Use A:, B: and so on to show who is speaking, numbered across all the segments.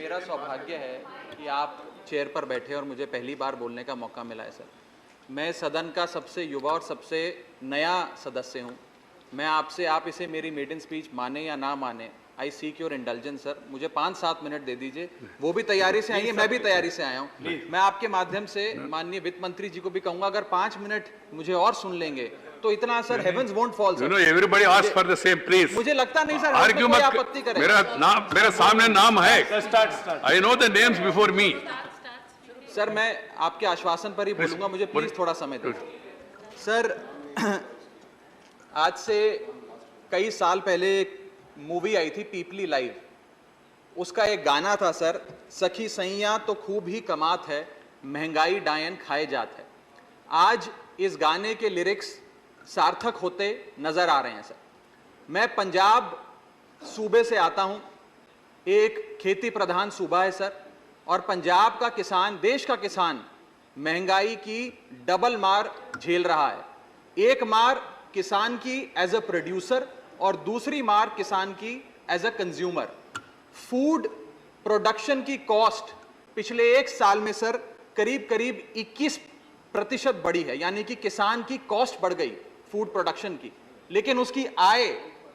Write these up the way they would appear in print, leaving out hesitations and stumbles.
A: मेरा सौभाग्य है कि आप चेयर पर बैठे और मुझे पहली बार बोलने का मौका मिला है सर। मैं सदन का सबसे युवा और सबसे नया सदस्य हूं। मैं आपसे, आप इसे मेरी मेडन स्पीच माने या ना माने, आई सीक योर इंडल्जेंस सर। मुझे 5-7 मिनट दे दीजिए, वो भी तैयारी से आई है, मैं भी तैयारी से आया हूँ। मैं आपके माध्यम से माननीय वित्त मंत्री जी को भी कहूंगा, अगर 5 मिनट मुझे और सुन लेंगे तो इतना sir heavens won't fall sir.
B: Everybody ask for the same please.
A: मुझे लगता नहीं सर
B: आर्ग्यू मत,
A: आपत्ति करें।
B: मेरा सामने नाम है, I know the names before me.
A: Sir मैं आपके आश्वासन पर ही बोलूंगा, मुझे प्लीज थोड़ा समय दें सर। आज से कई साल पहले एक मूवी आई थी पीपली लाइव, उसका एक गाना था सर, सखी सैया तो खूब ही कमात है, महंगाई डायन खाए जात है। आज इस गाने के लिरिक्स सार्थक होते नजर आ रहे हैं सर। मैं पंजाब सूबे से आता हूं, एक खेती प्रधान सूबा है सर, और पंजाब का किसान, देश का किसान महंगाई की डबल मार झेल रहा है। एक मार किसान की एज अ प्रोड्यूसर और दूसरी मार किसान की as a consumer. Food production की कॉस्ट पिछले 1 साल में सर करीब 21% बढ़ी है, यानी कि किसान की कॉस्ट बढ़ गई फूड प्रोडक्शन की, लेकिन उसकी आय,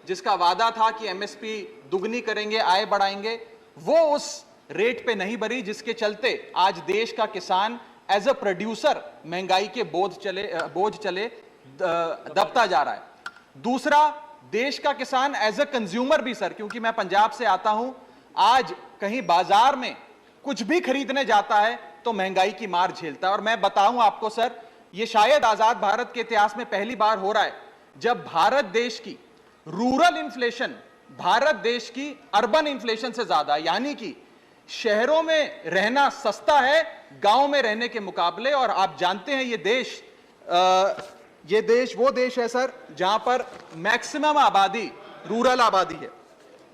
A: जिसका वादा था कि एमएसपी दुगनी करेंगे, आय बढ़ाएंगे, वो उस रेट पे नहीं बढ़ी, जिसके चलते आज देश का किसान एज अ प्रोड्यूसर महंगाई के बोझ चले दबता जा रहा है। दूसरा, देश का किसान एज अ कंज्यूमर भी सर, क्योंकि मैं पंजाब से आता हूं, आज कहीं बाजार में कुछ भी खरीदने जाता है तो महंगाई की मार झेलता है। और मैं बताऊं आपको सर, यह शायद आजाद भारत के इतिहास में पहली बार हो रहा है जब भारत देश की रूरल इन्फ्लेशन भारत देश की अर्बन इन्फ्लेशन से ज्यादा है, यानी कि शहरों में रहना सस्ता है गांव में रहने के मुकाबले। और आप जानते हैं ये देश वो देश है सर जहां पर मैक्सिमम आबादी रूरल आबादी है।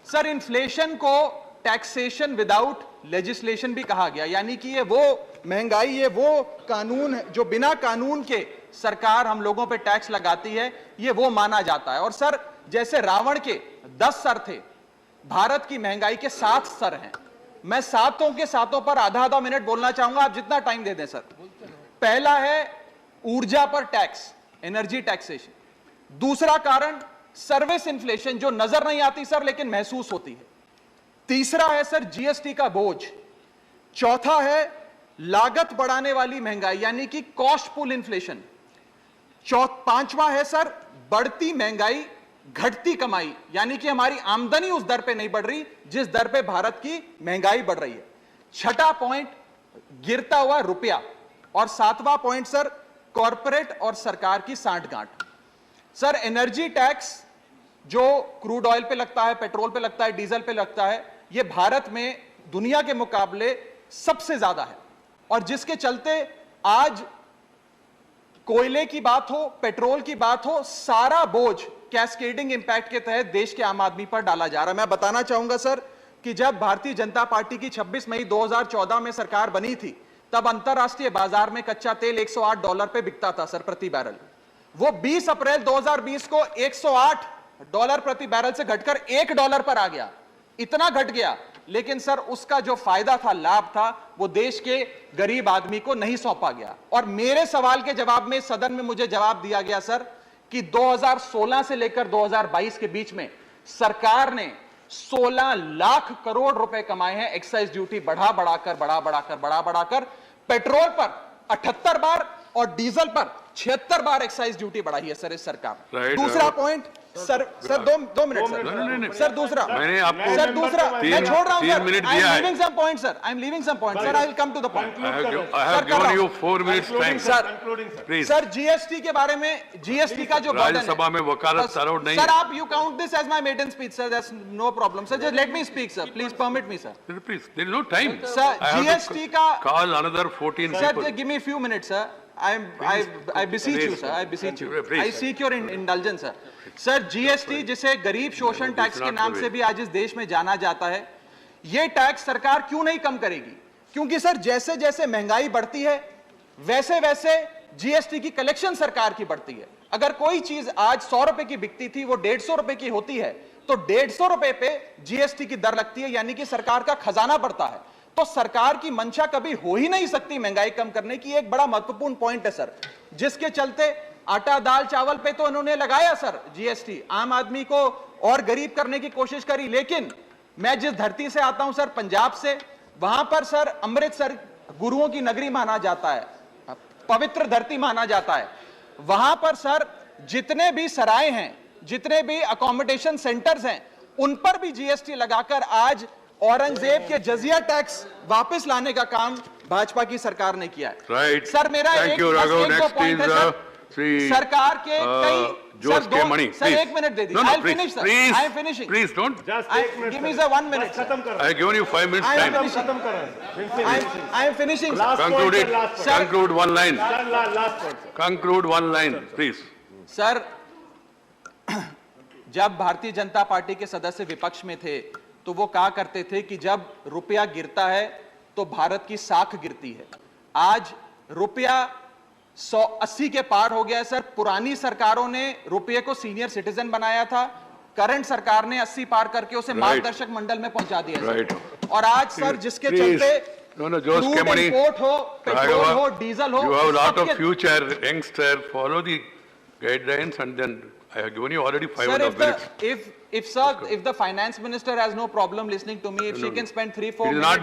A: सर इन्फ्लेशन को टैक्सेशन विदाउट लेजिस्लेशन भी कहा गया, यानी कि ये वो महंगाई, ये वो कानून है जो बिना कानून के सरकार हम लोगों पे टैक्स लगाती है, ये वो माना जाता है। और सर जैसे रावण के 10 सर थे, भारत की महंगाई के 7 सर हैं। मैं सातों के सातों पर आधा मिनट बोलना चाहूंगा, आप जितना टाइम दे दें सर। पहला है ऊर्जा पर टैक्स, एनर्जी टैक्सेशन। दूसरा कारण सर्विस इन्फ्लेशन, जो नजर नहीं आती सर लेकिन महसूस होती है। तीसरा है सर जीएसटी का बोझ। चौथा है लागत बढ़ाने वाली महंगाई, यानी कि कॉस्ट पुल इन्फ्लेशन। पांचवा है सर बढ़ती महंगाई घटती कमाई, यानी कि हमारी आमदनी उस दर पे नहीं बढ़ रही जिस दर पे भारत की महंगाई बढ़ रही है। छठा पॉइंट गिरता हुआ रुपया। और सातवां पॉइंट सर कॉरपोरेट और सरकार की सांठगांठ। सर एनर्जी टैक्स जो क्रूड ऑयल पे लगता है, पेट्रोल पे लगता है, डीजल पे लगता है, यह भारत में दुनिया के मुकाबले सबसे ज्यादा है। और जिसके चलते आज कोयले की बात हो, पेट्रोल की बात हो, सारा बोझ कैस्केडिंग इंपैक्ट के तहत देश के आम आदमी पर डाला जा रहा है। मैं बताना चाहूंगा सर कि जब भारतीय जनता पार्टी की 26 मई 2014 में सरकार बनी थी, तब अंतरराष्ट्रीय बाजार में कच्चा तेल $108 पे बिकता था सर प्रति बैरल। वो 20 अप्रैल 2020 को $108 प्रति बैरल से घटकर $1 पर आ गया। इतना घट गया, लेकिन सर उसका जो फायदा था, लाभ था, वो देश के गरीब आदमी को नहीं सौंपा गया। और मेरे सवाल के जवाब में सदन में मुझे जवाब दिया गया सर कि 2016 से लेकर 2022 के बीच में सरकार ने 16 लाख करोड़ रुपए कमाए हैं एक्साइज ड्यूटी बढ़ा बढ़ाकर। पेट्रोल पर 78 बार और डीजल पर 76 बार एक्साइज ड्यूटी बढ़ाई है सर इस सरकार। दूसरा पॉइंट सर दो मिनट सर। सर दूसरा,
B: मैंने आपको
A: सर दूसरा मैं छोड़ रहा हूं सर।
B: 3 मिनट दिया है।
A: I am leaving some point sir. I will come to the point.
B: I have given you 4 minutes time. Please.
A: Sir GST के बारे में, जीएसटी का जो बर्डन है,
B: राज्यसभा में वकालत अलाउड नहीं
A: सर
B: है।
A: आप you count this as my maiden speech sir, that's no problem sir. Just let me speak sir, please permit me sir.
B: Please, there is no time.
A: Sir,
B: I have to
A: GST का
B: call another 14
A: sir,
B: people.
A: give me a few minutes sir. I beseech you sir, I beseech you.
B: Please,
A: I seek your indulgence sir. Sir GST, जिसे गरीब शोषण tax के नाम से भी आज इस देश में जाना जाता है, यह टैक्स सरकार क्यों नहीं कम करेगी? क्योंकि सर जैसे जैसे महंगाई बढ़ती है वैसे वैसे जीएसटी की कलेक्शन सरकार की बढ़ती है। अगर कोई चीज आज 100 रुपए की बिकती थी वो 150 रुपए की होती है, तो 150 रुपए पे जीएसटी की दर लगती है, यानी कि सरकार का खजाना बढ़ता है। तो सरकार की मंशा कभी हो ही नहीं सकती महंगाई कम करने की। एक बड़ा महत्वपूर्ण पॉइंट है सर, जिसके चलते आटा दाल चावल पे तो इन्होंने लगाया सर जीएसटी, आम आदमी को और गरीब करने की कोशिश करी। लेकिन मैं जिस धरती से आता हूं सर, पंजाब से, वहां पर सर अमृतसर गुरुओं की नगरी माना जाता है, पवित्र धरती माना जाता है। वहां पर सर जितने भी सराय हैं, जितने भी अकोमोडेशन सेंटर्स हैं, उन पर भी जीएसटी लगाकर आज औरंगजेब के जजिया टैक्स वापस लाने का काम भाजपा की सरकार ने किया है।
B: Right.
A: सर मेरा
B: Thank
A: एक
B: you,
A: बस
B: Raghav.
A: एक दो
B: Next
A: पॉइंट है
B: is,
A: सर,
B: Sri,
A: सरकार के कई
B: Jose
A: sir,
B: K. Mani,
A: sir
B: please.
A: एक मिनट दे दीजिए।
B: No, no,
A: I'll
B: please,
A: finish, sir.
B: please,
A: I am finishing.
B: please don't.
A: Give me the 1 minute.
C: खत्म कर
B: I have given you 5 minutes
A: I am
B: time.
A: finishing.
C: खत्म कर
A: I am finishing. sir.
C: Last
B: Conclude
C: point,
B: it.
C: sir, last
A: Sir.
B: Conclude one line.
C: Last point
B: Conclude one line, please.
A: Sir जब Bharatiya Janata party के सदस्य विपक्ष में थे तो वो कहा करते थे कि जब रुपया गिरता है तो भारत की साख गिरती है। आज रुपया 180 के पार हो गया है सर। पुरानी सरकारों ने रुपये को सीनियर सिटीजन बनाया था, करंट सरकार ने 80 पार करके उसे मार्गदर्शक मंडल में पहुंचा दिया सर।
B: Right.
A: और आज सर जिसके
B: Please.
A: चलते
B: No, Jose K.
A: Crude
B: Mani.
A: Import हो, पेट्रोल हो,
B: Raghav,
A: डीजल हो,
B: you have a lot of
A: सबके-
B: future youngster. Follow the guidelines and then I have given you already
A: Sir,
B: 500 minutes.
A: if the finance minister has no problem listening to me, if she can spend 3-4
B: It is
A: minutes.
B: not